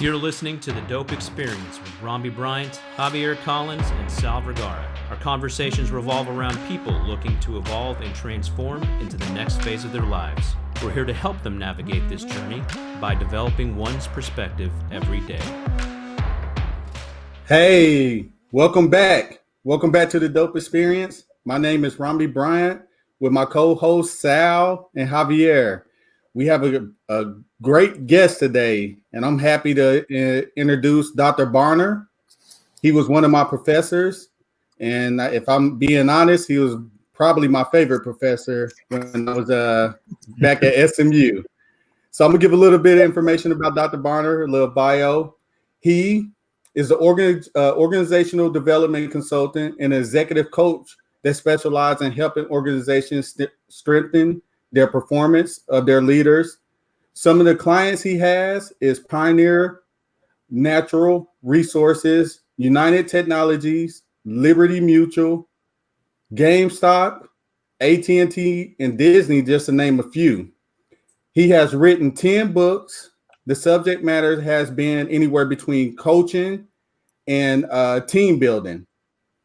You're listening to the D.O.P.E Experience with Romby Bryant, Javier Collins, and Salvador Vergara. Our conversations revolve around people looking to evolve and transform into the next phase of their lives. We're here to help them navigate this journey by developing one's perspective every day. Hey, welcome back. Welcome back to the D.O.P.E Experience. My name is Romby Bryant with my co-hosts Sal and Javier. We have a great guest today, and I'm happy to introduce Dr. Barner. He was one of my professors, and if I'm being honest, he was probably my favorite professor when I was back at SMU. So I'm going to give a little bit of information about Dr. Barner, a little bio. He is an organizational development consultant and an executive coach that specializes in helping organizations strengthen their performance of their leaders. Some of the clients he has is Pioneer Natural Resources, United Technologies, Liberty Mutual, GameStop, AT&T, and Disney, just to name a few. He has written 10 books. The subject matter has been anywhere between coaching and team building,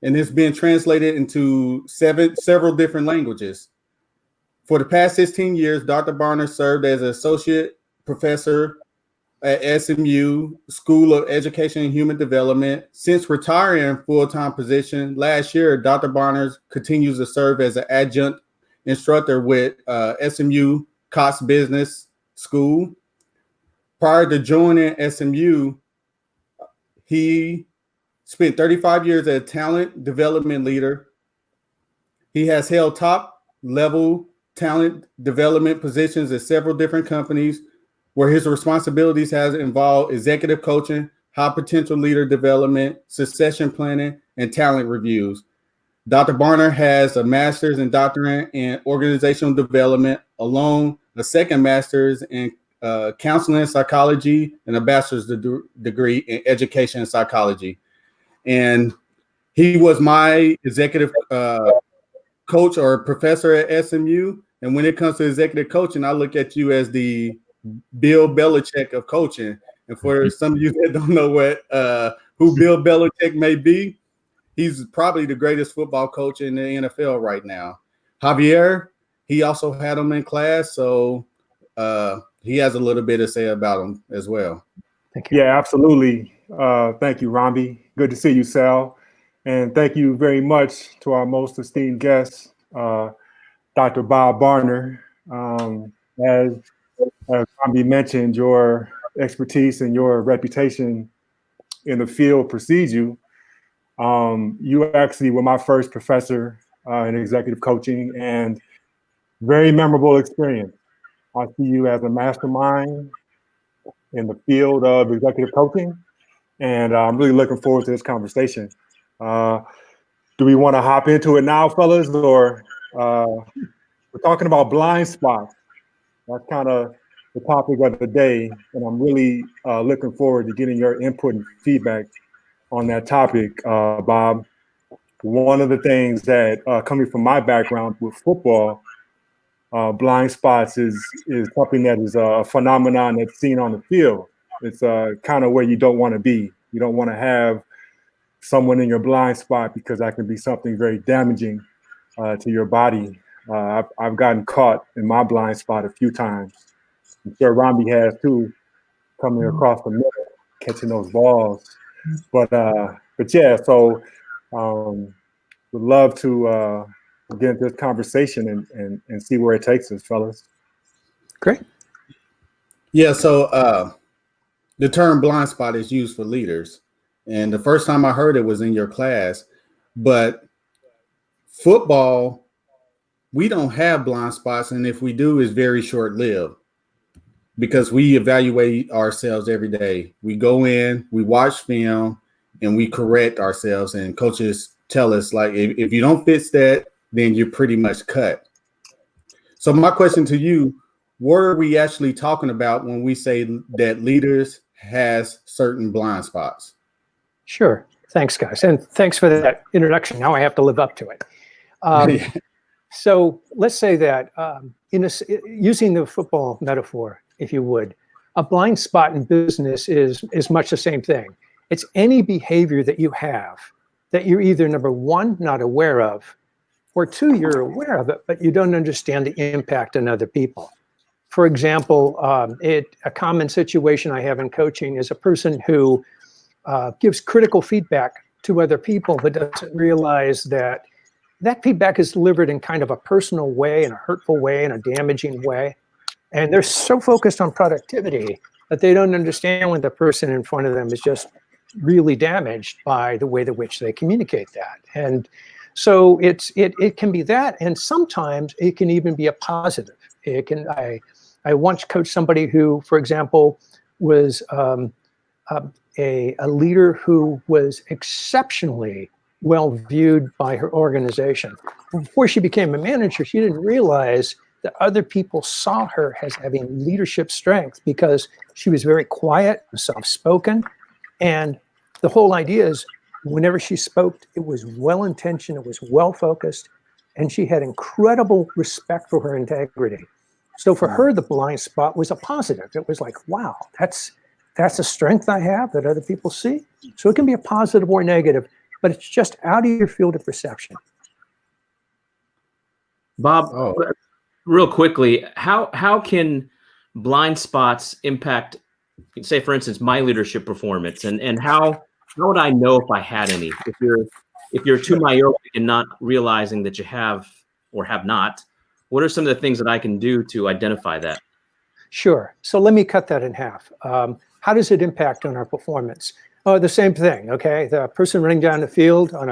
and it's been translated into several different languages. For the past 16 years, Dr. Barner served as an associate professor at SMU School of Education and Human Development. Since retiring full-time position last year, Dr. Barner continues to serve as an adjunct instructor with SMU Cox Business School. Prior to joining SMU, he spent 35 years as a talent development leader. He has held top-level talent development positions at several different companies where his responsibilities has involved executive coaching, high potential leader development, succession planning, and talent reviews. Dr. Barner has a master's and doctorate in organizational development, along a second master's in counseling and psychology, and a bachelor's degree in education and psychology. And he was my executive coach or professor at SMU. And when it comes to executive coaching, I look at you as the Bill Belichick of coaching. And for some of you that don't know who Bill Belichick may be, he's probably the greatest football coach in the NFL right now. Javier, he also had him in class, so he has a little bit to say about him as well. Thank you. Yeah, absolutely. Thank you, Romby. Good to see you, Sal. And thank you very much to our most esteemed guest, Dr. Bob Barner. As Romby mentioned, your expertise and your reputation in the field precedes you. You actually were my first professor in executive coaching, and very memorable experience. I see you as a mastermind in the field of executive coaching, and I'm really looking forward to this conversation. Do we want to hop into it now, fellas, or we're talking about blind spots? That's kind of the topic of the day, and I'm really looking forward to getting your input and feedback on that topic, Bob. One of the things that coming from my background with football, blind spots is something that is a phenomenon that's seen on the field. It's kind of where you don't want to be. You don't want to have someone in your blind spot, because that can be something very damaging to your body. I've gotten caught in my blind spot a few times. I'm sure Romby has too, coming across the middle, catching those balls. But yeah, so would love to get into this conversation and see where it takes us, fellas. Great. Yeah, so the term blind spot is used for leaders. And the first time I heard it was in your class. But football, we don't have blind spots. And if we do, it's very short-lived, because we evaluate ourselves every day. We go in, we watch film, and we correct ourselves. And coaches tell us, like, if you don't fix that, then you're pretty much cut. So my question to you, what are we actually talking about when we say that leaders has certain blind spots? Sure. Thanks, guys. And thanks for that introduction. Now I have to live up to it. So let's say that using the football metaphor, if you would, a blind spot in business is much the same thing. It's any behavior that you have that you're either, number one, not aware of, or two, you're aware of it, but you don't understand the impact on other people. For example, a common situation I have in coaching is a person who gives critical feedback to other people, but doesn't realize that that feedback is delivered in kind of a personal way, in a hurtful way, in a damaging way. And they're so focused on productivity that they don't understand when the person in front of them is just really damaged by the way in which they communicate that. And so it can be that, and sometimes it can even be a positive. It can. I once coached somebody who, for example, was a leader who was exceptionally well viewed by her organization. Before she became a manager, she didn't realize that other people saw her as having leadership strength because she was very quiet and soft-spoken. And the whole idea is whenever she spoke, it was well-intentioned, it was well-focused, and she had incredible respect for her integrity. So for her, the blind spot was a positive. It was like, wow, that's a strength I have that other people see. So it can be a positive or negative, but it's just out of your field of perception. Bob, real quickly, how can blind spots impact, say, for instance, my leadership performance, and how would I know if I had any? If you're too myopic and not realizing that you have or have not, what are some of the things that I can do to identify that? Sure. So let me cut that in half. How does it impact on our performance? Oh, the same thing. Okay, the person running down the field on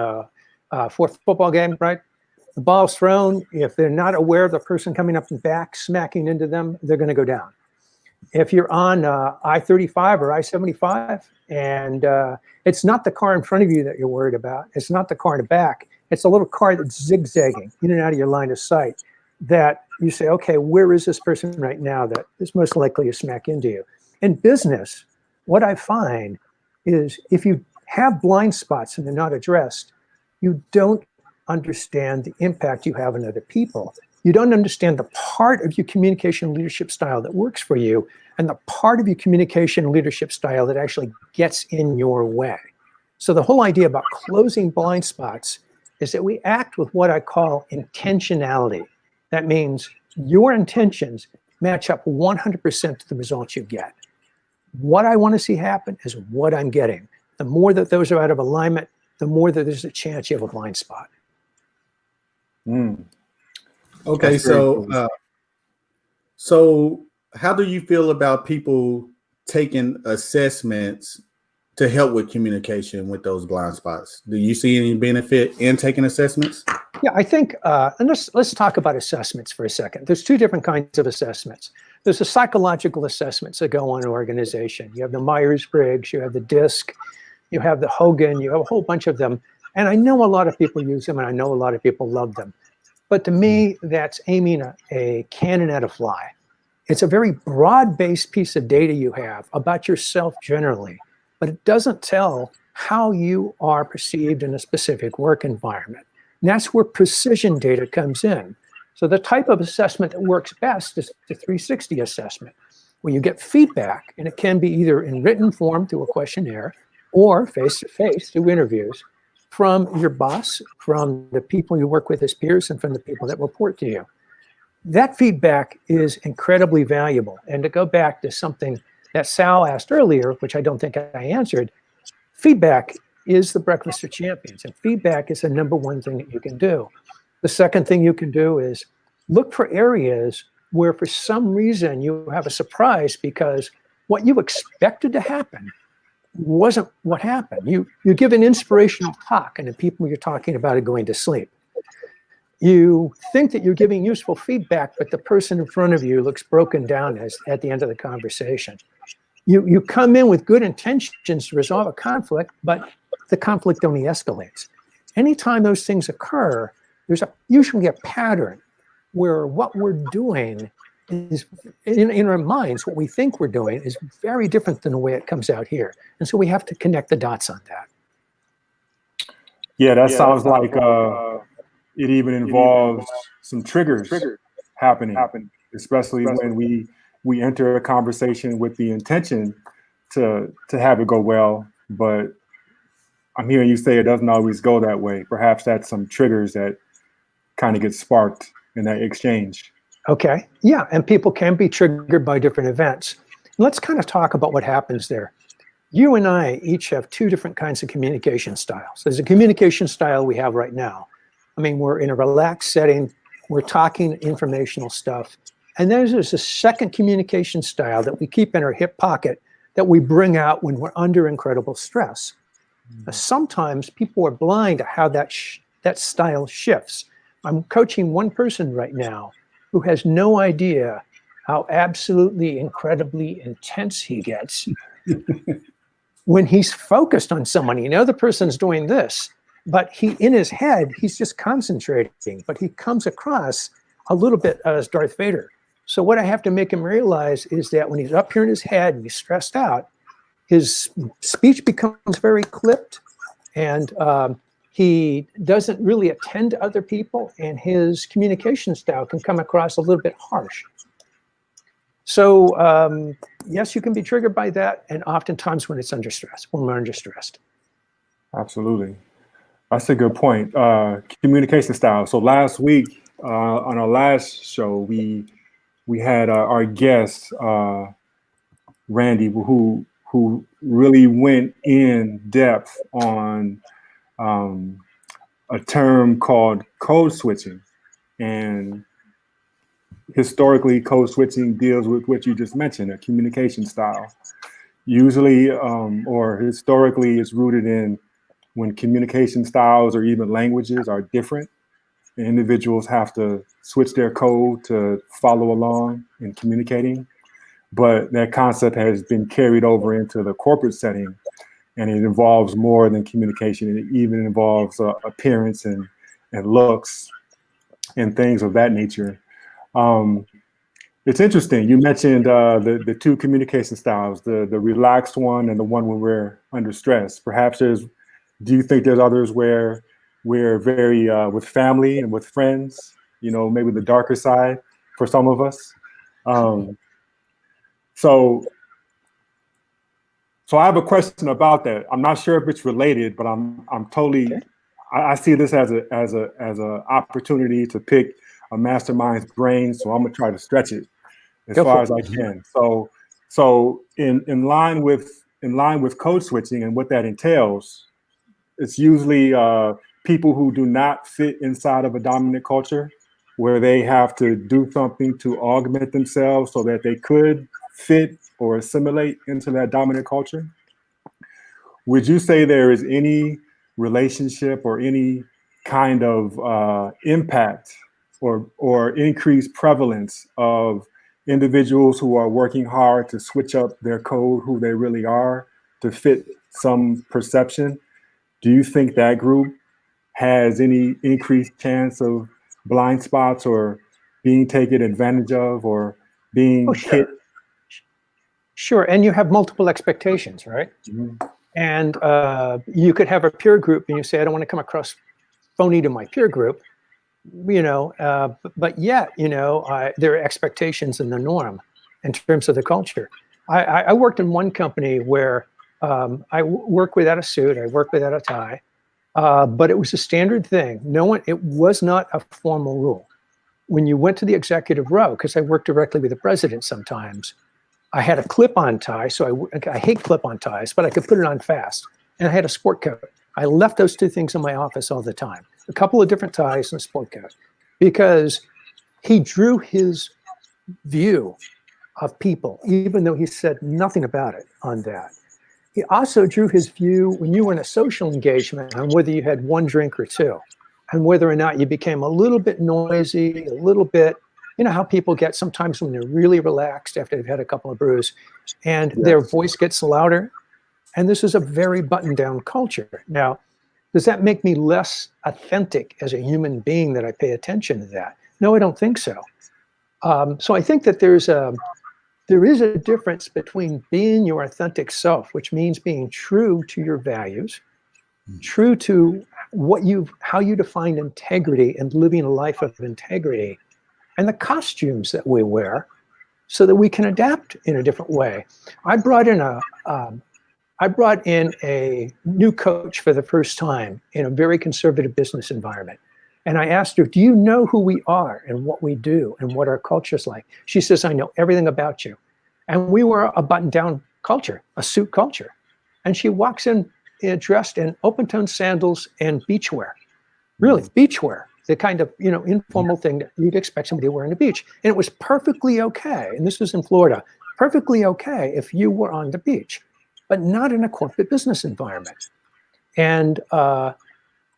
a fourth football game, right? The ball's thrown. If they're not aware of the person coming up and back, smacking into them, they're going to go down. If you're on I-35 or I-75 and it's not the car in front of you that you're worried about, it's not the car in the back, it's a little car that's zigzagging in and out of your line of sight, that you say, okay, where is this person right now that is most likely to smack into you? In business, what I find is if you have blind spots and they're not addressed, you don't understand the impact you have on other people. You don't understand the part of your communication leadership style that works for you and the part of your communication leadership style that actually gets in your way. So the whole idea about closing blind spots is that we act with what I call intentionality. That means your intentions match up 100% to the results you get. What I want to see happen is what I'm getting. The more that those are out of alignment, the more that there's a chance you have a blind spot. Okay, so how do you feel about people taking assessments to help with communication with those blind spots? Do you see any benefit in taking assessments? Yeah, I think, and let's talk about assessments for a second. There's two different kinds of assessments. There's the psychological assessments that go on an organization. You have the Myers-Briggs, you have the DISC, you have the Hogan, you have a whole bunch of them. And I know a lot of people use them and I know a lot of people love them. But to me, that's aiming a cannon at a fly. It's a very broad-based piece of data you have about yourself generally, but it doesn't tell how you are perceived in a specific work environment. And that's where precision data comes in. So the type of assessment that works best is the 360 assessment, where you get feedback, and it can be either in written form through a questionnaire or face-to-face through interviews from your boss, from the people you work with as peers, and from the people that report to you. That feedback is incredibly valuable. And to go back to something that Sal asked earlier, which I don't think I answered, feedback is the breakfast of champions, and feedback is the number one thing that you can do. The second thing you can do is look for areas where for some reason you have a surprise because what you expected to happen wasn't what happened. You give an inspirational talk and the people you're talking about are going to sleep. You think that you're giving useful feedback, but the person in front of you looks broken down at the end of the conversation. You come in with good intentions to resolve a conflict, but the conflict only escalates. Anytime those things occur, there's usually a pattern where what we're doing is, in our minds, what we think we're doing is very different than the way it comes out here. And so we have to connect the dots on that. Yeah, that sounds like it even involves some triggers happening, especially when we we enter a conversation with the intention to have it go well, but I'm hearing you say it doesn't always go that way. Perhaps that's some triggers that kind of get sparked in that exchange. Okay. Yeah. And people can be triggered by different events. Let's kind of talk about what happens there. You and I each have two different kinds of communication styles. There's a communication style we have right now. I mean, we're in a relaxed setting. We're talking informational stuff. And then there's a second communication style that we keep in our hip pocket that we bring out when we're under incredible stress. Sometimes people are blind to how that style shifts. I'm coaching one person right now who has no idea how absolutely incredibly intense he gets when he's focused on someone. You know, the person's doing this, but in his head, he's just concentrating, but he comes across a little bit as Darth Vader. So what I have to make him realize is that when he's up here in his head and he's stressed out, his speech becomes very clipped, and he doesn't really attend to other people, and his communication style can come across a little bit harsh. So yes, you can be triggered by that, and oftentimes when it's under stress, when we're under stressed. Absolutely. That's a good point. Communication style. So last week on our last show, we had our guest, Randy, who really went in depth on a term called code switching. And historically, code switching deals with what you just mentioned, a communication style. Usually, or historically, it's rooted in when communication styles or even languages are different. Individuals have to switch their code to follow along in communicating. But that concept has been carried over into the corporate setting, and it involves more than communication. It even involves appearance and looks and things of that nature. It's interesting. You mentioned the two communication styles, the relaxed one and the one when we're under stress. Perhaps do you think there's others where we're very with family and with friends, maybe the darker side for some of us? So I have a question about that. I'm not sure if it's related, but I'm totally. Okay. I see this as a opportunity to pick a mastermind's brain. So I'm gonna try to stretch it as far as I can. So in line with code switching and what that entails, it's usually people who do not fit inside of a dominant culture, where they have to do something to augment themselves so that they could fit or assimilate into that dominant culture. Would you say there is any relationship or any kind of impact or increased prevalence of individuals who are working hard to switch up their code, who they really are, to fit some perception? Do you think that group has any increased chance of blind spots or being taken advantage of or being hit? Sure, and you have multiple expectations, right? Mm-hmm. And you could have a peer group and you say, I don't want to come across phony to my peer group, but yet, there are expectations in the norm in terms of the culture. I worked in one company where I worked without a suit, I worked without a tie, but it was a standard thing. It was not a formal rule. When you went to the executive row, because I worked directly with the president sometimes, I had a clip-on tie, so I hate clip-on ties, but I could put it on fast. And I had a sport coat. I left those two things in my office all the time. A couple of different ties and a sport coat. Because he drew his view of people, even though he said nothing about it on that. He also drew his view when you were in a social engagement on whether you had one drink or two, and whether or not you became a little bit noisy, a little bit. You know how people get sometimes when they're really relaxed after they've had a couple of brews and their voice gets louder. And this is a very buttoned down culture. Now, does that make me less authentic as a human being that I pay attention to that? No, I don't think so. So I think that there is a difference between being your authentic self, which means being true to your values, true to how you define integrity and living a life of integrity, and the costumes that we wear. so that we can adapt in a different way. I brought in a new coach for the first time in a very conservative business environment. And I asked her, do you know who we are and what we do and what our culture's like? She says, I know everything about you. And we were a button-down culture, a suit culture. And she walks in dressed in open-toed sandals and beachwear. Really, beachwear, the kind of, informal thing that you'd expect somebody to wear on the beach. And it was perfectly okay, and this was in Florida, perfectly okay if you were on the beach, but not in a corporate business environment. And I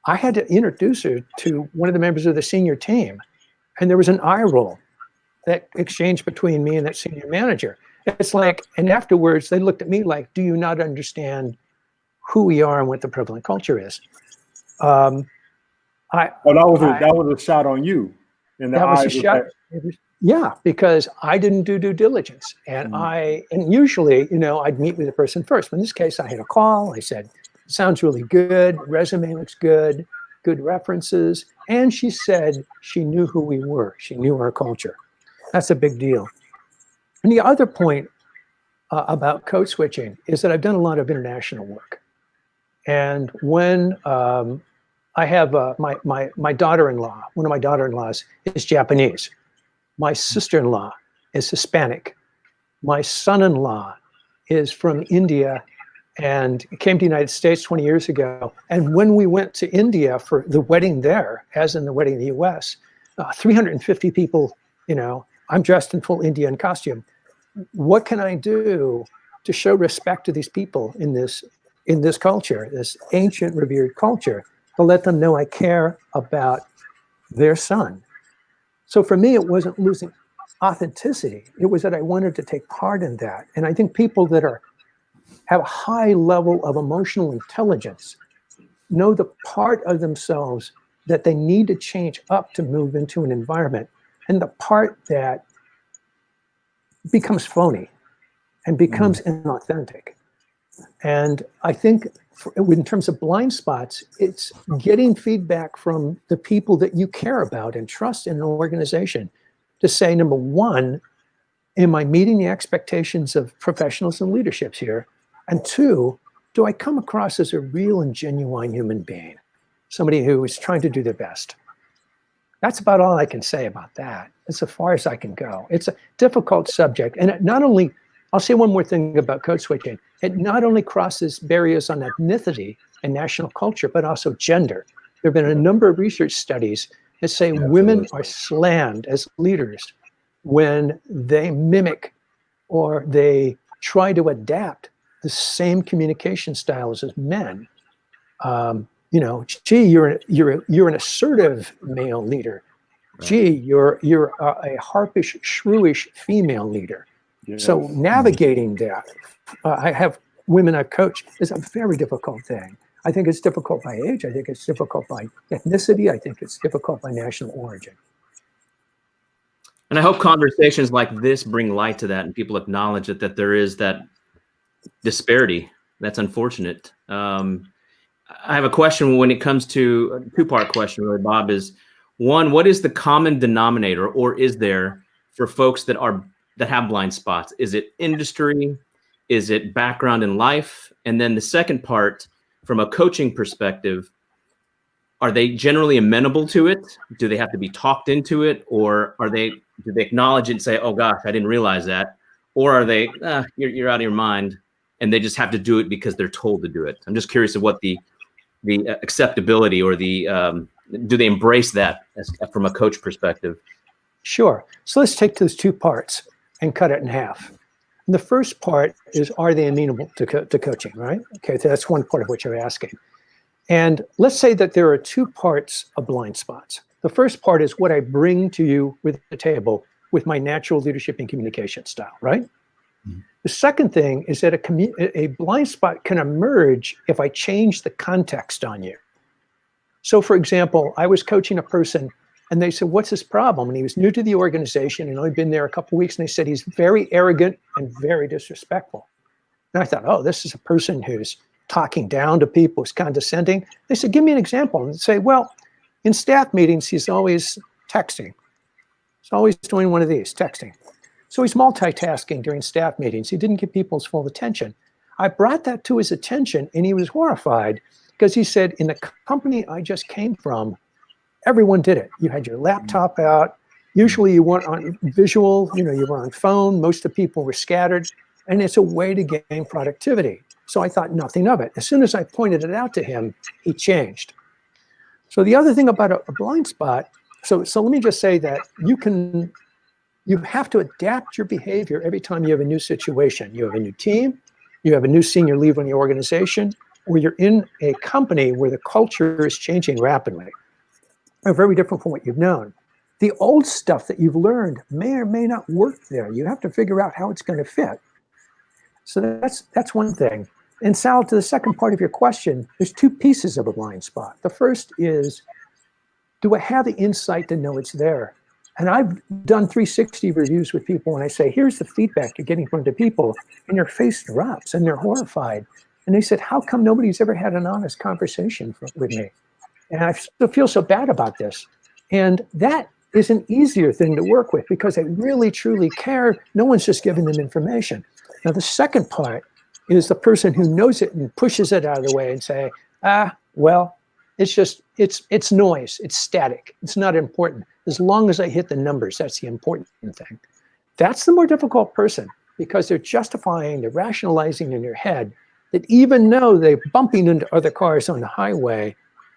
had to introduce her to one of the members of the senior team, and there was an eye roll that exchanged between me and that senior manager. It's like, and afterwards they looked at me like, do you not understand who we are and what the prevalent culture is? That was a shot on you. That was a shot. Yeah, because I didn't do due diligence, and usually, I'd meet with the person first. But in this case, I had a call. I said, "Sounds really good. Resume looks good. Good references." And she said she knew who we were. She knew our culture. That's a big deal. And the other point about code switching is that I've done a lot of international work, and when I have my daughter-in-law. One of my daughter-in-laws is Japanese. My sister-in-law is Hispanic. My son-in-law is from India and came to the United States 20 years ago. And when we went to India for the wedding there, as in the wedding in the US, 350 people, I'm dressed in full Indian costume. What can I do to show respect to these people in this culture, this ancient, revered culture, to let them know I care about their son? So for me, it wasn't losing authenticity. It was that I wanted to take part in that. And I think people that have a high level of emotional intelligence know the part of themselves that they need to change up to move into an environment, and the part that becomes phony and becomes inauthentic. And I think in terms of blind spots, it's getting feedback from the people that you care about and trust in an organization to say, number one, am I meeting the expectations of professionals and leaderships here? And two, do I come across as a real and genuine human being? Somebody who is trying to do their best. That's about all I can say about that. It's as far as I can go. It's a difficult subject. And it not only, I'll say one more thing about code switching. It not only crosses barriers on ethnicity and national culture, but also gender. There have been a number of research studies that say women are slammed as leaders when they mimic or they try to adapt the same communication styles as men. Gee, you're an assertive male leader. Right. Gee, you're a harpish, shrewish female leader. Yes. So navigating that, I have women I've coached, is a very difficult thing. I think it's difficult by age. I think it's difficult by ethnicity. I think it's difficult by national origin. And I hope conversations like this bring light to that and people acknowledge that there is that disparity. That's unfortunate. I have a question when it comes to a two-part question, really, Bob, is one, what is the common denominator, or is there, for folks that have blind spots? Is it industry? Is it background in life? And then the second part, from a coaching perspective, are they generally amenable to it? Do they have to be talked into it? Or do they acknowledge it and say, oh gosh, I didn't realize that? Or are they, you're out of your mind, and they just have to do it because they're told to do it? I'm just curious of what the acceptability or do they embrace that from a coach perspective? Sure. So let's take those two parts and cut it in half. And the first part is, are they amenable to coaching, right? Okay, so that's one part of what you're asking. And let's say that there are two parts of blind spots. The first part is what I bring to you with the table with my natural leadership and communication style, right? Mm-hmm. The second thing is that a blind spot can emerge if I change the context on you. So for example, I was coaching a person and they said, what's his problem? And he was new to the organization and only been there a couple of weeks. And they said, he's very arrogant and very disrespectful. And I thought, oh, this is a person who's talking down to people, who's condescending. They said, give me an example. And say, well, in staff meetings, he's always texting. He's always doing one of these, texting. So he's multitasking during staff meetings. He didn't give people's full attention. I brought that to his attention and he was horrified because he said, in the company I just came from, everyone did it. You had your laptop out. Usually you weren't on visual, you were on phone. Most of the people were scattered, and it's a way to gain productivity. So I thought nothing of it. As soon as I pointed it out to him, he changed. So the other thing about a blind spot, so let me just say that you have to adapt your behavior every time you have a new situation. You have a new team, you have a new senior leader in the organization, or you're in a company where the culture is changing rapidly, or very different from what you've known. The old stuff that you've learned may or may not work there. You have to figure out how it's going to fit. So that's one thing. And Sal, to the second part of your question, there's two pieces of a blind spot. The first is, do I have the insight to know it's there? And I've done 360 reviews with people and I say, here's the feedback you're getting from the people, and their face drops and they're horrified. And they said, how come nobody's ever had an honest conversation with me? And I still feel so bad about this. And that is an easier thing to work with because they really, truly care. No one's just giving them information. Now, the second part is the person who knows it and pushes it out of the way and say, well, it's noise, it's static, it's not important. As long as I hit the numbers, that's the important thing. That's the more difficult person because they're justifying, they're rationalizing in their head that even though they're bumping into other cars on the highway,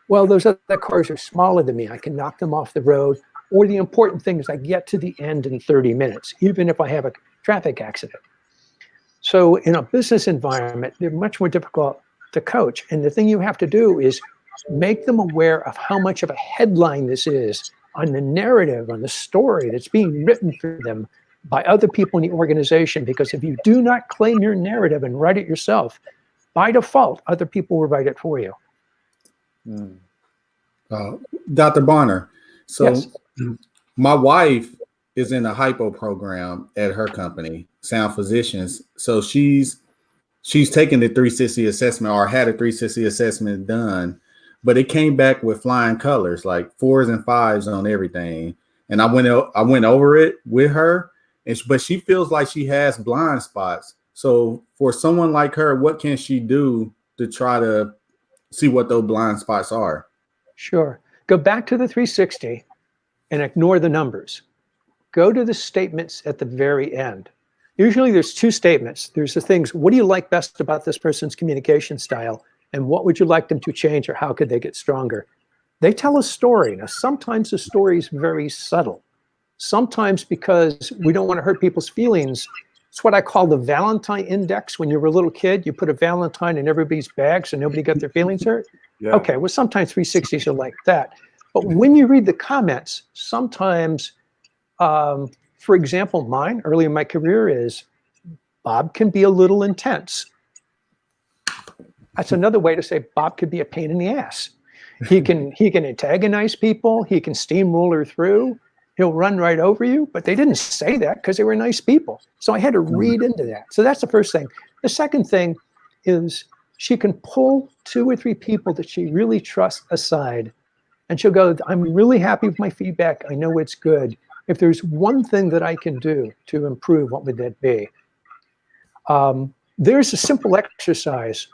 well, those other cars are smaller than me. I can knock them off the road. Or the important thing is I get to the end in 30 minutes, even if I have a traffic accident. So in a business environment, they're much more difficult to coach. And the thing you have to do is make them aware of how much of a headline this is on the narrative, on the story that's being written for them by other people in the organization. Because if you do not claim your narrative and write it yourself, by default, other people will write it for you. Dr. Bonner, so Yes. My wife is in a hypo program at her company, Sound Physicians. So she's taken the 360 assessment or had a 360 assessment done, but it came back with flying colors, like 4s and 5s on everything. And I went over it with her, but she feels like she has blind spots. So for someone like her, what can she do to try to see what those blind spots are? Sure. Go back to the 360 and ignore the numbers. Go to the statements at the very end. Usually there's two statements. There's the things, what do you like best about this person's communication style? And what would you like them to change, or how could they get stronger? They tell a story. Now, sometimes the story is very subtle. Sometimes because we don't want to hurt people's feelings, it's what I call the Valentine Index. When you were a little kid, you put a Valentine in everybody's bag so nobody got their feelings hurt. Yeah. Okay, well, sometimes 360s are like that. But when you read the comments, sometimes, for example, mine early in my career is, Bob can be a little intense. That's another way to say Bob could be a pain in the ass. He can antagonize people. He can steamroller through. He'll run right over you. But they didn't say that because they were nice people. So I had to read into that. So that's the first thing. The second thing is she can pull 2 or 3 people that she really trusts aside. And she'll go, I'm really happy with my feedback. I know it's good. If there's one thing that I can do to improve, what would that be? There's a simple exercise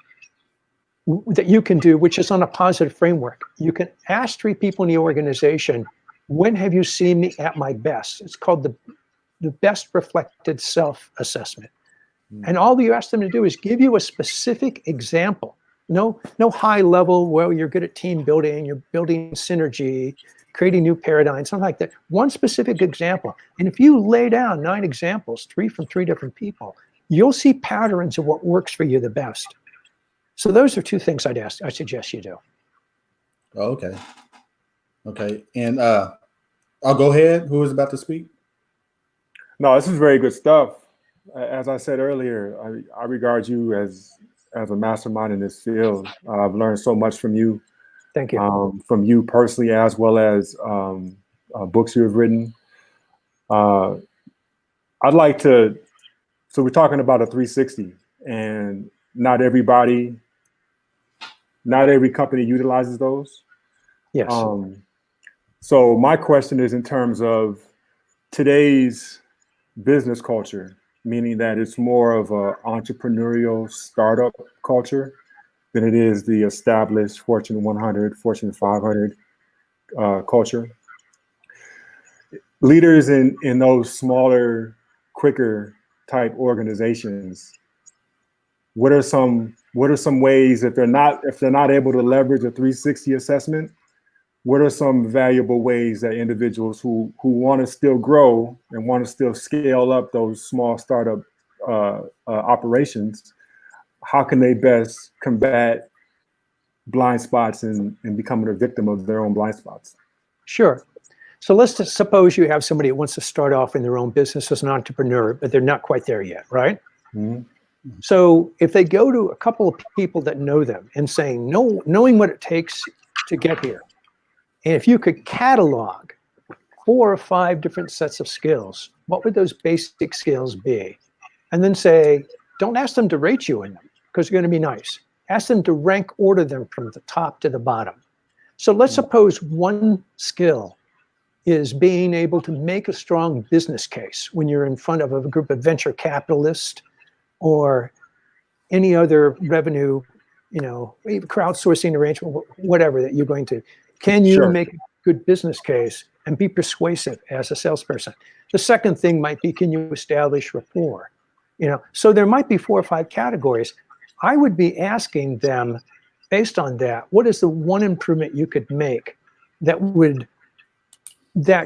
that you can do, which is on a positive framework. You can ask 3 people in the organization, when have you seen me at my best? It's called the best reflected self-assessment. And all you ask them to do is give you a specific example. No high level, well, you're good at team building, you're building synergy, creating new paradigms, something like that. One specific example. And if you lay down 9 examples, 3 from 3 different people, you'll see patterns of what works for you the best. So those are 2 things I suggest you do. Oh, okay. And I'll go ahead. Who is about to speak? No, this is very good stuff. As I said earlier, I regard you as a mastermind in this field. I've learned so much from you. Thank you. From you personally, as well as books you have written. I'd like to, so we're talking about a 360, and not every company utilizes those. Yes. So my question is in terms of today's business culture, meaning that it's more of an entrepreneurial startup culture than it is the established Fortune 100, Fortune 500 culture. Leaders in those smaller, quicker type organizations, what are some ways, if they're not able to leverage a 360 assessment, what are some valuable ways that individuals who want to still grow and want to still scale up those small startup operations, how can they best combat blind spots and becoming a victim of their own blind spots? Sure. So let's just suppose you have somebody who wants to start off in their own business as an entrepreneur, but they're not quite there yet, right? Mm-hmm. So if they go to a couple of people that know them and saying, knowing what it takes to get here, and if you could catalog 4 or 5 different sets of skills, what would those basic skills be? And then say, don't ask them to rate you in them because you're going to be nice. Ask them to rank order them from the top to the bottom. So let's suppose one skill is being able to make a strong business case when you're in front of a group of venture capitalists or any other revenue, crowdsourcing arrangement, whatever that you're going to. Can you Sure. make a good business case and be persuasive as a salesperson? The second thing might be, can you establish rapport? So there might be 4 or 5 categories. I would be asking them, based on that, what is the one improvement you could make that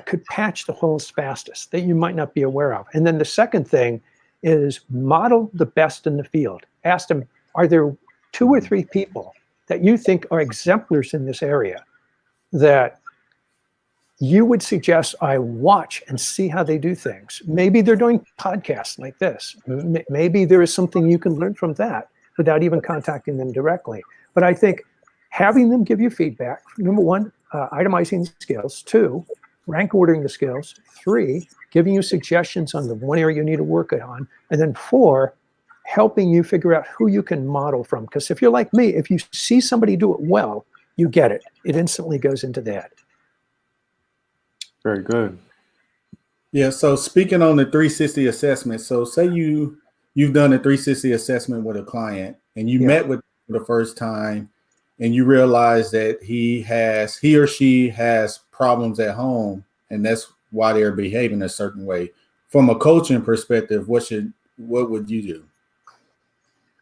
could patch the holes fastest that you might not be aware of? And then the second thing is model the best in the field. Ask them, are there 2 or 3 people that you think are exemplars in this area that you would suggest I watch and see how they do things? Maybe they're doing podcasts like this. Maybe there is something you can learn from that without even contacting them directly. But I think having them give you feedback, number 1, itemizing the skills, 2, rank ordering the skills, 3, giving you suggestions on the one area you need to work on, and then 4, helping you figure out who you can model from. Because if you're like me, if you see somebody do it well, you get it. It instantly goes into that. Very good. Yeah. So speaking on the 360 assessment, so say you've done a 360 assessment with a client and you met with them for the first time and you realize that he or she has problems at home and that's why they're behaving a certain way. From a coaching perspective, what would you do?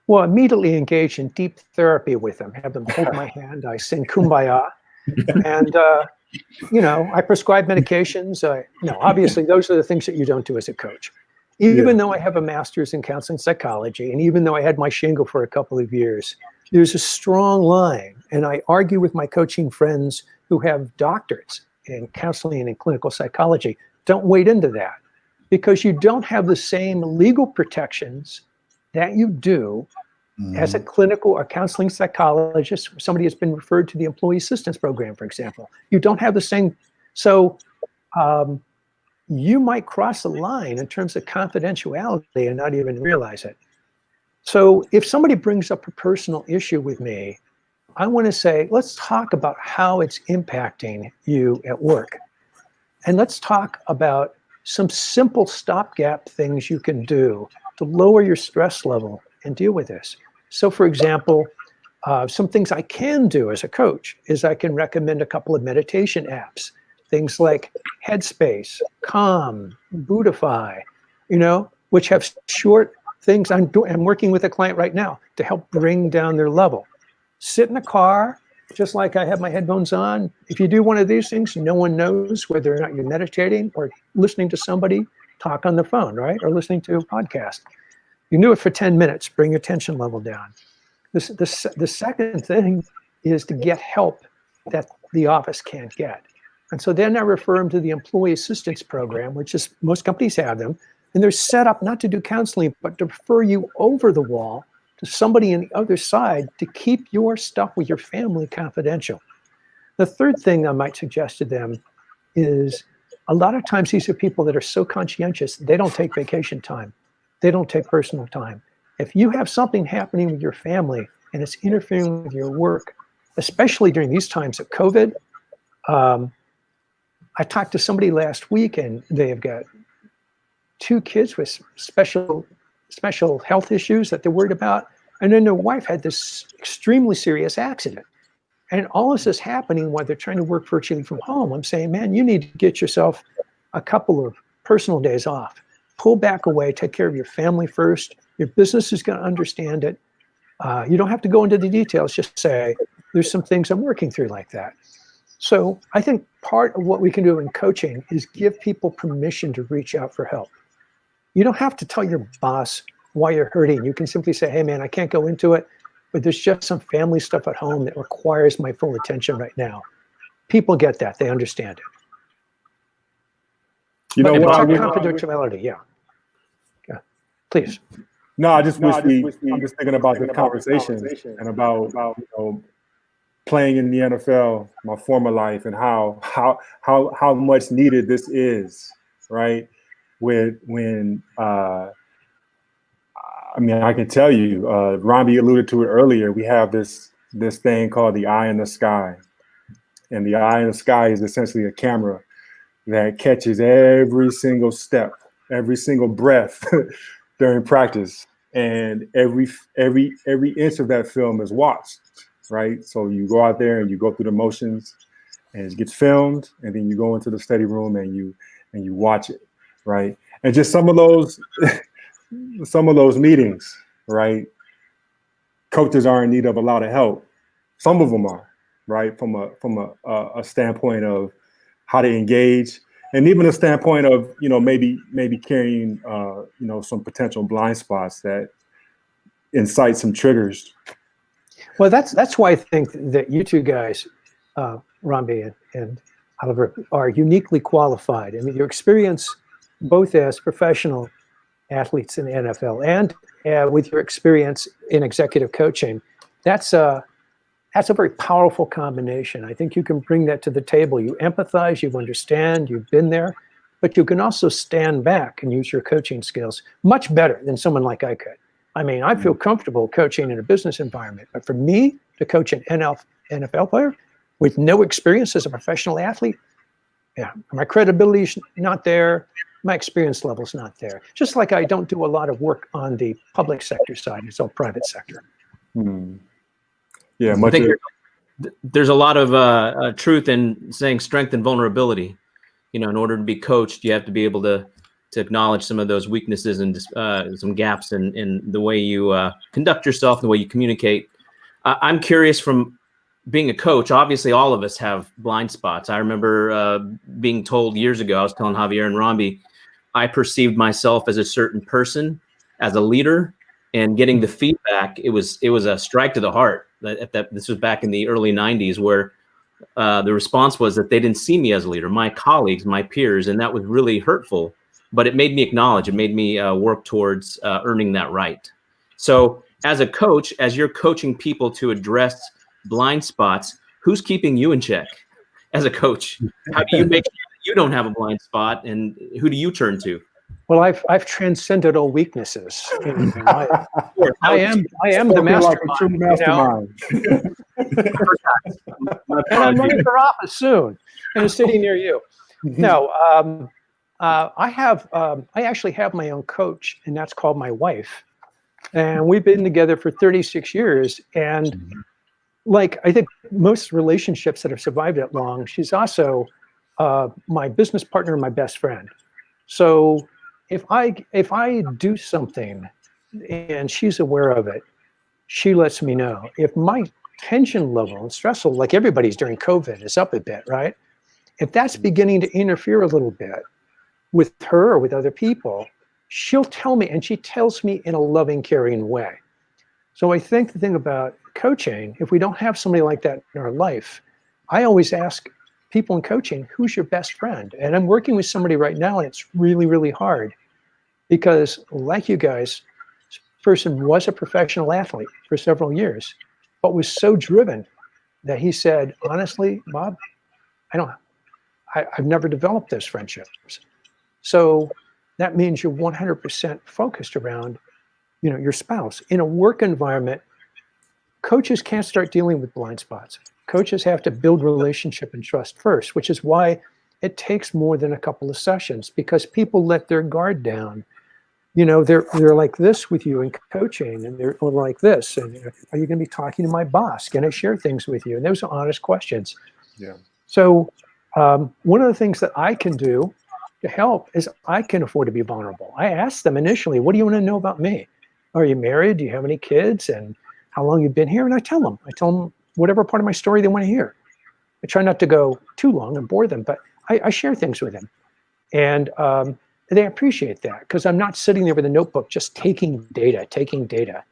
Well, immediately engage in deep therapy with them. Have them hold my hand. I sing Kumbaya. And, I prescribe medications. Obviously, those are the things that you don't do as a coach. Even though I have a master's in counseling psychology, and even though I had my shingle for a couple of years, there's a strong line. And I argue with my coaching friends who have doctorates in counseling and in clinical psychology. Don't wade into that because you don't have the same legal protections that you do as a clinical or counseling psychologist. Somebody has been referred to the employee assistance program, for example. You don't have the same. So you might cross the line in terms of confidentiality and not even realize it. So if somebody brings up a personal issue with me, I want to say, let's talk about how it's impacting you at work. And let's talk about some simple stopgap things you can do to lower your stress level and deal with this. So for example, some things I can do as a coach is I can recommend a couple of meditation apps, things like Headspace, Calm, Buddhify, which have short things. I'm working with a client right now to help bring down their level. Sit in a car, just like I have my headphones on. If you do one of these things, no one knows whether or not you're meditating or listening to somebody talk on the phone, right? Or listening to a podcast. You can do it for 10 minutes, bring your tension level down. The second thing is to get help that the office can't get. And so then I refer them to the employee assistance program, which is, most companies have them, and they're set up not to do counseling, but to refer you over the wall to somebody on the other side to keep your stuff with your family confidential. The third thing I might suggest to them is a lot of times these are people that are so conscientious, they don't take vacation time. They don't take personal time. If you have something happening with your family and it's interfering with your work, especially during these times of COVID, I talked to somebody last week and they've got 2 kids with special health issues that they're worried about. And then their wife had this extremely serious accident. And all of this is happening while they're trying to work virtually from home. I'm saying, man, you need to get yourself a couple of personal days off. Pull back away, take care of your family first. Your business is going to understand it. You don't have to go into the details, just say, there's some things I'm working through like that. So I think part of what we can do in coaching is give people permission to reach out for help. You don't have to tell your boss why you're hurting. You can simply say, hey man, I can't go into it, but there's just some family stuff at home that requires my full attention right now. People get that, they understand it. You know what? Confidentiality, yeah. Please. No, I just wish I'm just thinking about the conversation and about playing in the NFL, my former life, and how much needed this is, right? I mean, I can tell you, Romby alluded to it earlier. We have this thing called the eye in the sky, and the eye in the sky is essentially a camera that catches every single step, every single breath during practice, and every inch of that film is watched, right? So you go out there and you go through the motions, and it gets filmed, and then you go into the study room and you watch it, right? And just some of those meetings, right? Coaches are in need of a lot of help. Some of them are, right? From a standpoint of how to engage, and even a standpoint of maybe carrying some potential blind spots that incite some triggers. Well, that's why I think that you two guys, Romby and Oliver, are uniquely qualified. I mean, your experience both as professional athletes in the NFL and with your experience in executive coaching, that's a very powerful combination. I think you can bring that to the table. You empathize, you understand, you've been there, but you can also stand back and use your coaching skills much better than someone like I could. I mean, I feel comfortable coaching in a business environment, but for me to coach an NFL player with no experience as a professional athlete, yeah, my credibility's not there. My experience level's not there. Just like I don't do a lot of work on the public sector side, it's all private sector. Yeah, I think there's a lot of truth in saying strength and vulnerability. In order to be coached, you have to be able to acknowledge some of those weaknesses and some gaps in the way you conduct yourself, the way you communicate. I'm curious, from being a coach, obviously all of us have blind spots. I remember being told years ago, I was telling Javier and Romby, I perceived myself as a certain person, as a leader, and getting the feedback, it was a strike to the heart. This was back in the early 90s, where the response was that they didn't see me as a leader, my colleagues, my peers, and that was really hurtful. But it made me acknowledge, it made me work towards earning that right. So as a coach, as you're coaching people to address blind spots, who's keeping you in check as a coach? How do you make sure that you don't have a blind spot, and who do you turn to? Well, I've transcended all weaknesses. I am the mastermind. Like a true mastermind. And I'm running for office soon, and it's sitting near you. No, I actually have my own coach, and that's called my wife. And we've been together for 36 years. And like I think most relationships that have survived that long, she's also my business partner and my best friend. So if I do something and she's aware of it, she lets me know. If my tension level and stress level, like everybody's during COVID, is up a bit, right? If that's beginning to interfere a little bit with her or with other people, she'll tell me, and she tells me in a loving, caring way. So I think the thing about coaching, if we don't have somebody like that in our life, I always ask people in coaching, who's your best friend? And I'm working with somebody right now, and it's really, really hard because, like you guys, this person was a professional athlete for several years, but was so driven that he said, honestly, Bob, I've never developed those friendships. So that means you're 100% focused around, your spouse. In a work environment, coaches can't start dealing with blind spots. Coaches have to build relationship and trust first, which is why it takes more than a couple of sessions because people let their guard down. You know, they're like this with you in coaching, and they're like this. And are you going to be talking to my boss? Can I share things with you? And those are honest questions. Yeah. So one of the things that I can do to help is I can afford to be vulnerable. I ask them initially, what do you want to know about me? Are you married? Do you have any kids? And how long you've been here? And I tell them whatever part of my story they want to hear. I try not to go too long and bore them, but I share things with them. And they appreciate that because I'm not sitting there with a notebook just taking data,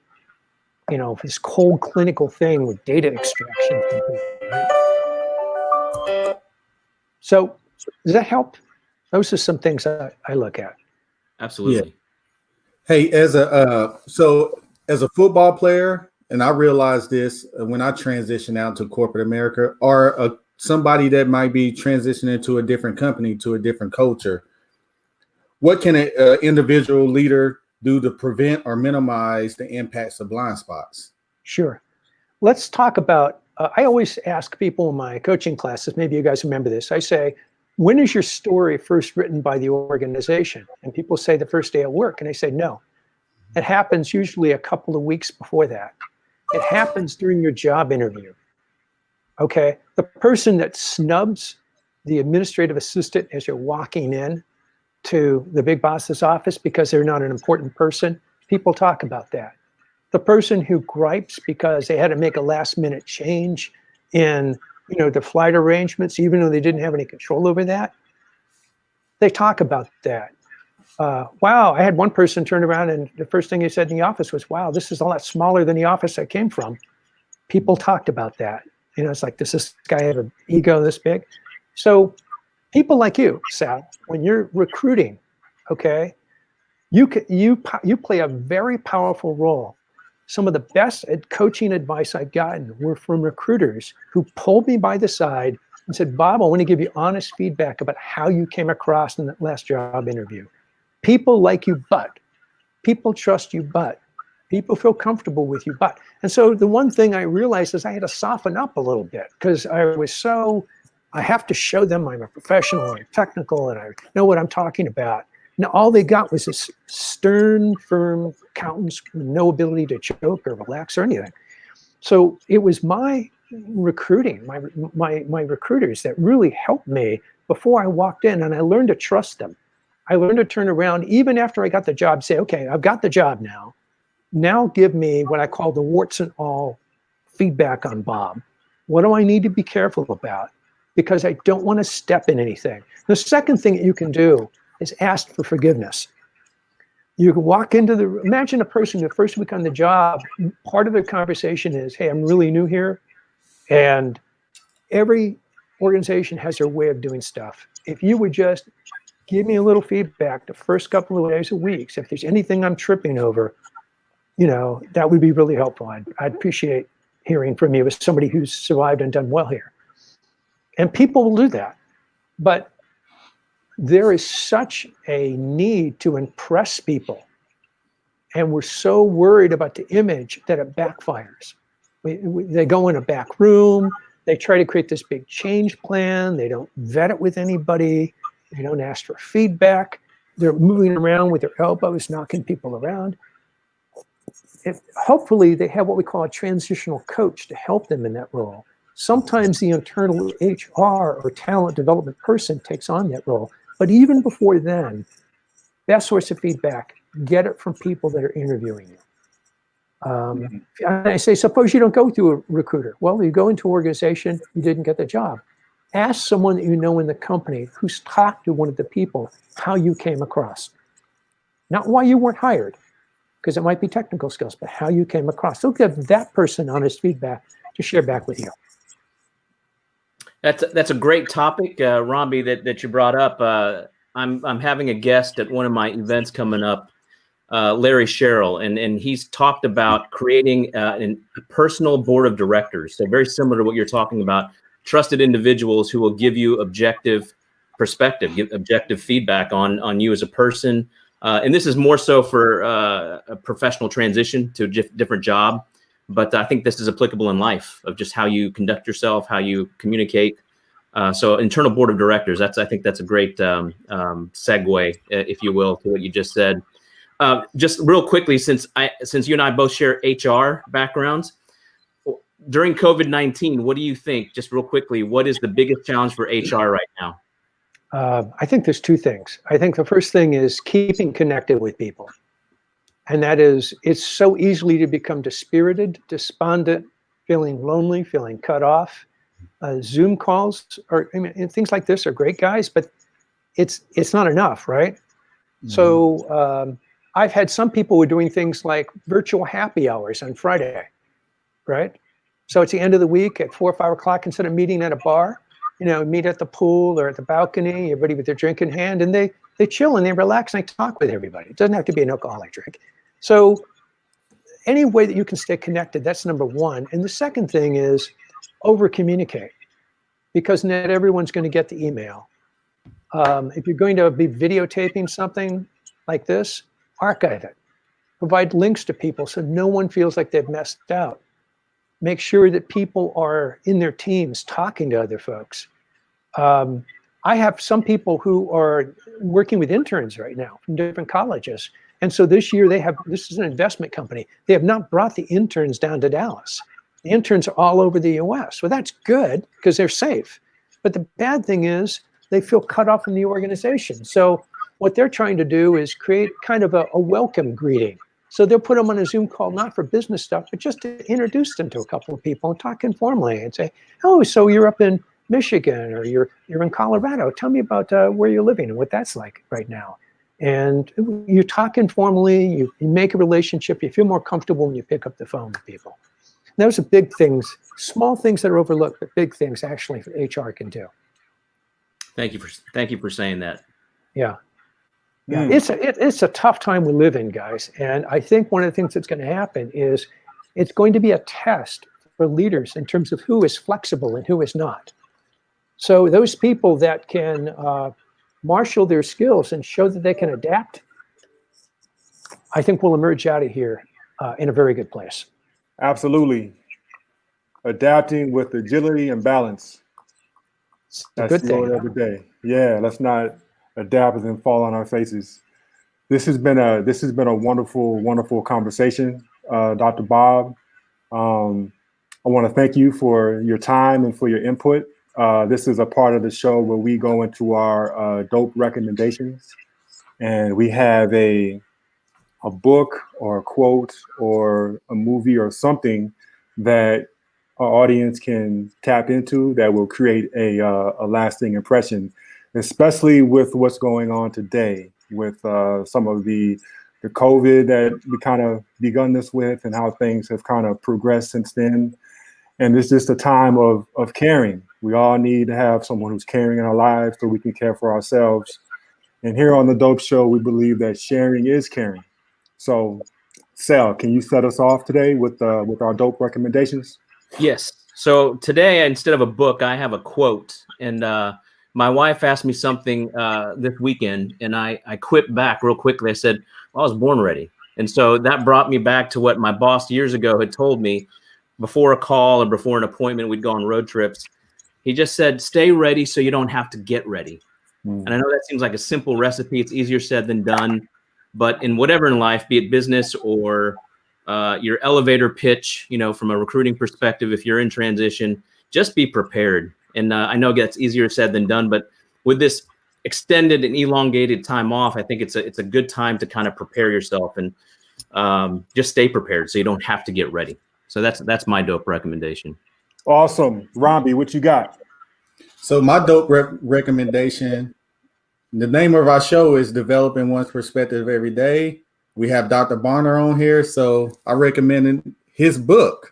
you know, this cold clinical thing with data extraction. So does that help? Those are some things I look at. Absolutely. Yeah. Hey, as a football player, and I realized this when I transitioned out to corporate America, or somebody that might be transitioning to a different company, to a different culture, what can an individual leader do to prevent or minimize the impacts of blind spots? Sure. Let's talk about, I always ask people in my coaching classes, maybe you guys remember this, I say, when is your story first written by the organization? And people say the first day at work, and I say, no. It happens usually a couple of weeks before that. It happens during your job interview. Okay, the person that snubs the administrative assistant as you're walking in to the big boss's office because they're not an important person, people talk about that. The person who gripes because they had to make a last minute change in, you know, the flight arrangements, even though they didn't have any control over that, they talk about that. Wow, I had one person turn around and the first thing he said in the office was, wow, this is a lot smaller than the office I came from. People talked about that. You know, it's like, does this guy have an ego this big? So people like you, Sal, when you're recruiting, okay, you play a very powerful role. Some of the best coaching advice I've gotten were from recruiters who pulled me by the side and said, Bob, I want to give you honest feedback about how you came across in that last job interview. People like you, but people trust you, but people feel comfortable with you, but. And so the one thing I realized is I had to soften up a little bit because I have to show them I'm a professional and technical and I know what I'm talking about. Now, all they got was this stern, firm accountants with no ability to joke or relax or anything. So it was my recruiting, my recruiters that really helped me before I walked in, and I learned to trust them. I learned to turn around even after I got the job, say, okay, I've got the job now. Now give me what I call the warts and all feedback on Bob. What do I need to be careful about? Because I don't want to step in anything. The second thing that you can do is ask for forgiveness. You can walk into imagine a person the first week on the job, part of the conversation is, hey, I'm really new here. And every organization has their way of doing stuff. If you would just give me a little feedback the first couple of days or weeks, if there's anything I'm tripping over, you know, that would be really helpful. I'd appreciate hearing from you as somebody who's survived and done well here. And people will do that. But there is such a need to impress people. And we're so worried about the image that it backfires. They go in a back room. They try to create this big change plan. They don't vet it with anybody. They don't ask for feedback. They're moving around with their elbows, knocking people around. Hopefully, they have what we call a transitional coach to help them in that role. Sometimes the internal HR or talent development person takes on that role. But even before then, best source of feedback, get it from people that are interviewing you. I say, suppose you don't go through a recruiter. Well, you go into an organization, you didn't get the job. Ask someone that you know in the company who's talked to one of the people how you came across. Not why you weren't hired, because it might be technical skills, but how you came across. So give that person honest feedback to share back with you. That's a great topic, Romby, that you brought up. I'm having a guest at one of my events coming up, Larry Sherrill, and he's talked about creating a personal board of directors. So very similar to what you're talking about, trusted individuals who will give you objective perspective, give objective feedback on you as a person. And this is more so for a professional transition to a different job. But I think this is applicable in life of just how you conduct yourself, how you communicate. So internal board of directors, I think that's a great segue, if you will, to what you just said. Just real quickly, since you and I both share HR backgrounds, during COVID-19, what do you think, just real quickly, what is the biggest challenge for HR right now? I think there's two things. I think the first thing is keeping connected with people. And that is, it's so easily to become dispirited, despondent, feeling lonely, feeling cut off. Zoom calls and things like this are great, guys, but it's not enough, right? Mm-hmm. So I've had some people who are doing things like virtual happy hours on Friday, right? So it's the end of the week at 4 or 5 o'clock, instead of meeting at a bar, meet at the pool or at the balcony, everybody with their drink in hand, and they chill and they relax and they talk with everybody. It doesn't have to be an alcoholic drink. So any way that you can stay connected, that's number one. And the second thing is over communicate, because not everyone's going to get the email. If you're going to be videotaping something like this, archive it. Provide links to people so no one feels like they've messed out. Make sure that people are in their teams talking to other folks. I have some people who are working with interns right now from different colleges. And so this year this is an investment company. They have not brought the interns down to Dallas. The interns are all over the US. Well, that's good because they're safe. But the bad thing is they feel cut off from the organization. So what they're trying to do is create kind of a welcome greeting. So they'll put them on a Zoom call, not for business stuff, but just to introduce them to a couple of people and talk informally and say, oh, so you're up in Michigan or you're in Colorado. Tell me about where you're living and what that's like right now. And you talk informally, you make a relationship, you feel more comfortable when you pick up the phone with people. And those are big things, small things that are overlooked, but big things actually HR can do. Thank you for saying that. Yeah. Yeah, it's a tough time we live in, guys. And I think one of the things that's going to happen is it's going to be a test for leaders in terms of who is flexible and who is not. So those people that can marshal their skills and show that they can adapt, I think will emerge out of here in a very good place. Absolutely. Adapting with agility and balance. That's the order of the day. Yeah, let's not adapt and then fall on our faces. This has been a wonderful, wonderful conversation, Dr. Bob. I want to thank you for your time and for your input. This is a part of the show where we go into our DOPE recommendations, and we have a book or a quote or a movie or something that our audience can tap into that will create a lasting impression, especially with what's going on today with some of the COVID that we kind of begun this with and how things have kind of progressed since then. And it's just a time of caring. We all need to have someone who's caring in our lives so we can care for ourselves. And here on the DOPE Show, we believe that sharing is caring. So, Sal, can you set us off today with our DOPE recommendations? Yes. So today, instead of a book, I have a quote. And my wife asked me something this weekend, and I quipped back real quickly. I said, well, I was born ready. And so that brought me back to what my boss years ago had told me before a call or before an appointment. We'd go on road trips. He just said, stay ready so you don't have to get ready. And I know that seems like a simple recipe. It's easier said than done. But in whatever in life, be it business or your elevator pitch, from a recruiting perspective, if you're in transition, just be prepared. And I know that's easier said than done, but with this extended and elongated time off, I think it's a good time to kind of prepare yourself and just stay prepared so you don't have to get ready. So that's my DOPE recommendation. Awesome. Romby, what you got? So my DOPE recommendation, the name of our show is Developing One's Perspective Every Day. We have Dr. Barner on here, so I recommend his book,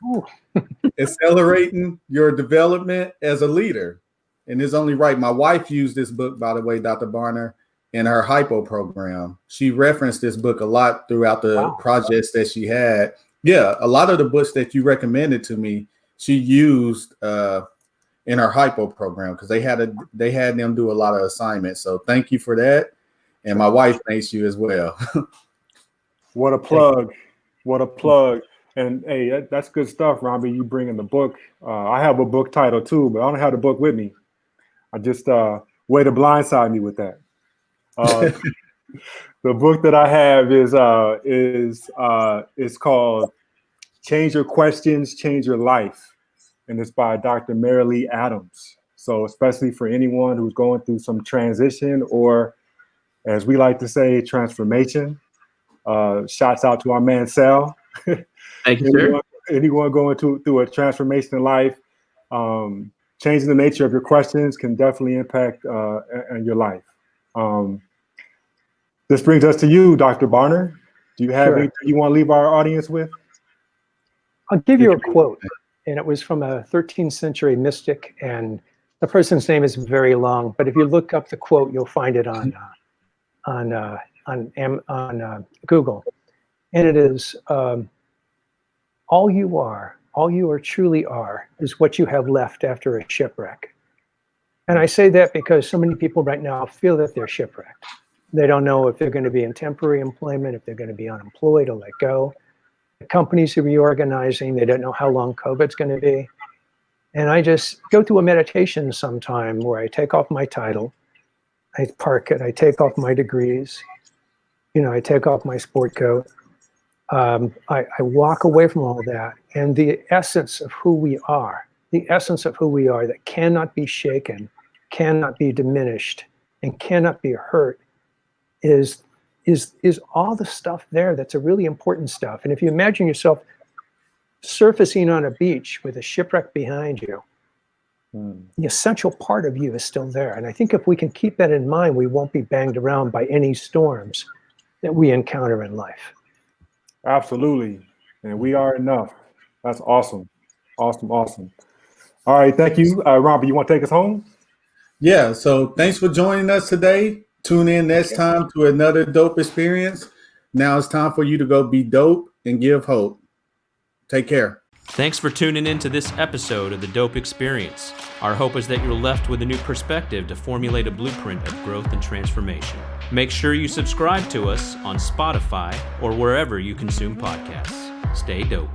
Accelerating Your Development as a Leader. And it's only right. My wife used this book, by the way, Dr. Barner, in her hypo program. She referenced this book a lot throughout the projects that she had. Yeah, a lot of the books that you recommended to me, she used in her hypo program because they had them do a lot of assignments. So thank you for that. And my wife thanks you as well. What a plug. What a plug. And hey, that's good stuff, Romby. You bringing the book. I have a book title too, but I don't have the book with me. I just way to blindside me with that. The book that I have is called Change Your Questions, Change Your Life, and it's by Dr. Mary Lee Adams. So especially for anyone who's going through some transition, or as we like to say, transformation. Shouts out to our man Sal. Thank you, sir. Anyone going through a transformation in life, changing the nature of your questions can definitely impact your life. This brings us to you, Dr. Barner. Do you have anything you want to leave our audience with? I'll give you a quote, and it was from a 13th century mystic, and the person's name is very long, but if you look up the quote, you'll find it on Google. And it is, all you truly are, is what you have left after a shipwreck. And I say that because so many people right now feel that they're shipwrecked. They don't know if they're going to be in temporary employment, if they're going to be unemployed or let go. The companies are reorganizing. They don't know how long COVID's going to be. And I just go through a meditation sometime where I take off my title, I park it, I take off my degrees, I take off my sport coat. I walk away from all that, and the essence of who we are that cannot be shaken, cannot be diminished, and cannot be hurt is all the stuff there that's a really important stuff. And if you imagine yourself surfacing on a beach with a shipwreck behind you, the essential part of you is still there. And I think if we can keep that in mind, we won't be banged around by any storms that we encounter in life. Absolutely. And we are enough. That's awesome. Awesome. Awesome. All right. Thank you. Romby, you want to take us home? Yeah. So thanks for joining us today. Tune in next time to another dope experience. Now it's time for you to go be dope and give hope. Take care. Thanks for tuning in to this episode of the D.O.P.E Experience. Our hope is that you're left with a new perspective to formulate a blueprint of growth and transformation. Make sure you subscribe to us on Spotify or wherever you consume podcasts. Stay dope.